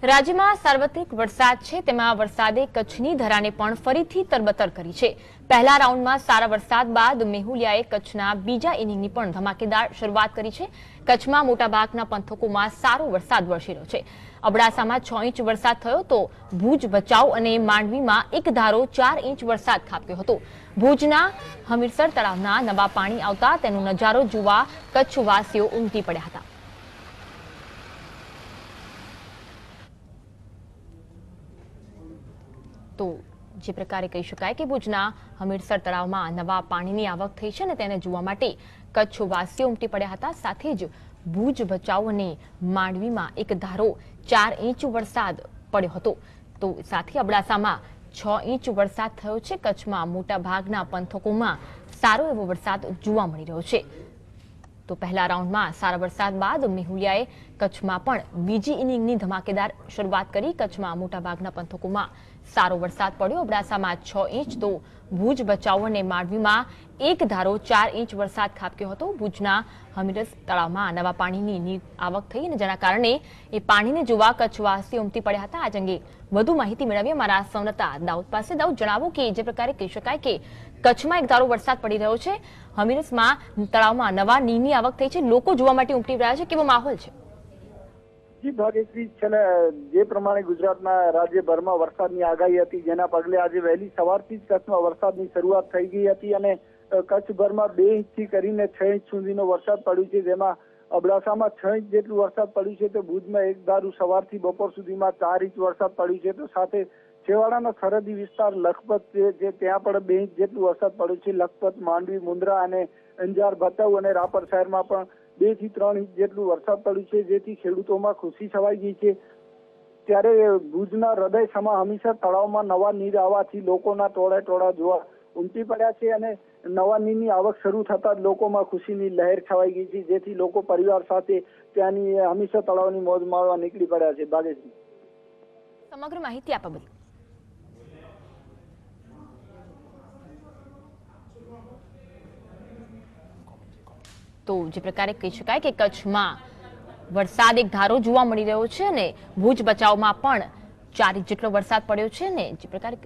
રાજ્યમાં સાર્વત્રિક વરસાદ છે તેમાં વરસાદે કચ્છની ધરાને પણ ફરીથી તરબતર કરી છે। પહેલા રાઉન્ડમાં સારા વરસાદ બાદ મેહુલિયાએ કચ્છના બીજા ઇનિંગની પણ ધમાકેદાર શરૂઆત કરી છે। કચ્છમાં મોટાભાગના પંથકોમાં સારો વરસાદ વરસી રહ્યો છે। અબડાસામાં 6 ઇંચ વરસાદ થયો તો ભુજ, ભચાઉ અને માંડવીમાં એક ધારો 4 ઇંચ વરસાદ ખાબક્યો હતો। ભુજના હમીરસર તળાવના નવા પાણી આવતા તેનો નજારો જોવા કચ્છવાસીઓ ઉમટી પડ્યા હતા। તો જે પ્રકારે કહી શકાય કે ભુજના હમીરસર તળાવમાં નવા પાણીની આવક થઈ છે અને તેને જોવા માટે કચ્છવાસીઓ ઉમટી પડ્યા હતા। સાથે જ ભુજ, ભચાઉ અને માંડવીમાં એક ધારો 4 ઇંચ વરસાદ પડ્યો હતો। તો સાથે અબડાસામાં 6 ઇંચ વરસાદ થયો છે। કચ્છમાં મોટા ભાગના પંથકોમાં સારો એવો વરસાદ જોવા મળી રહ્યો છે। તો પહેલા રાઉન્ડમાં સારા વરસાદ બાદ મેહુલિયાએ કચ્છમાં પણ બીજી ઇનિંગની ધમાકેદાર શરૂઆત કરી। કચ્છમાં મોટાભાગના પંથકોમાં સારો વરસાદ પડ્યો। અબડાસામાં 6 ઇંચ તો ભુજ, ભચાઉ અને માંડવીમાં એક ધારો 4 ઇંચ વરસાદ ખાબક્યો હતો। ભુજના હમીરસ તળાવમાં નવા પાણીની આવક થઈ અને જેના કારણે એ પાણીને જોવા કચ્છવાસીઓ ઉમટી પડ્યા હતા। આ અંગે વધુ માહિતી મેળવીએ અમારા સંવાદદાતા દાઉદ પાસે। દાઉદ, જણાવો કે જે પ્રકારે કહી શકાય કે કચ્છમાં એક ધારો વરસાદ પડી રહ્યો છે, હમીરસમાં તળાવમાં નવા નીરની આવક થઈ છે, લોકો જોવા માટે ઉમટી રહ્યા છે, કેવો માહોલ છે? જી ભાગ્યશ્રી, જે પ્રમાણે ગુજરાતના રાજ્યભરમાં વરસાદની આગાહી હતી જેના પગલે આજે વહેલી સવારથી જ કચ્છમાં વરસાદની શરૂઆત થઈ ગઈ હતી અને કચ્છભરમાં 2 ઇંચથી કરીને 6 ઇંચ સુધીનો વરસાદ પડ્યો છે। જેમાં અબડાસામાં 6 ઇંચ જેટલું વરસાદ પડ્યું છે તો ભુજમાં એક ધારું સવારથી બપોર સુધીમાં 4 ઇંચ વરસાદ પડ્યું છે। તો સાથે છેવાડાના સરહદી વિસ્તાર લખપત છે ત્યાં પણ 2 ઇંચ જેટલું વરસાદ પડ્યો છે। લખપત, માંડવી, મુન્દ્રા અને અંજાર, ભચાઉ અને રાપર શહેરમાં પણ 2 થી 3 ઇંચ જેટલું વરસાદ પડ્યું છે, જેથી ખેડૂતોમાં ખુશી છવાઈ ગઈ છે। ત્યારે ભુજના હૃદય સમા હમીરસર તળાવમાં નવા નીર આવવાથી લોકોના ટોળા જોવા ઉમટી પડ્યા છે અને નવા નીરની આવક શરૂ થતા જ લોકોમાં ખુશીની લહેર છવાઈ ગઈ છે, જેથી લોકો પરિવાર સાથે ત્યાંની હમીરસર તળાવની મોજ માણવા નીકળી પડ્યા છે। ભાગ્યશ્રી, સમગ્ર માહિતી આપવા બદલ તો જે પ્રકારે કહી શકાય કે કચ્છમાં વરસાદ એક ધારો જોવા મળી રહ્યો છે અને ભુજ, ભચાઉમાં પણ 4 ઇંચ જેટલો વરસાદ પડ્યો છે ને જે પ્રકારે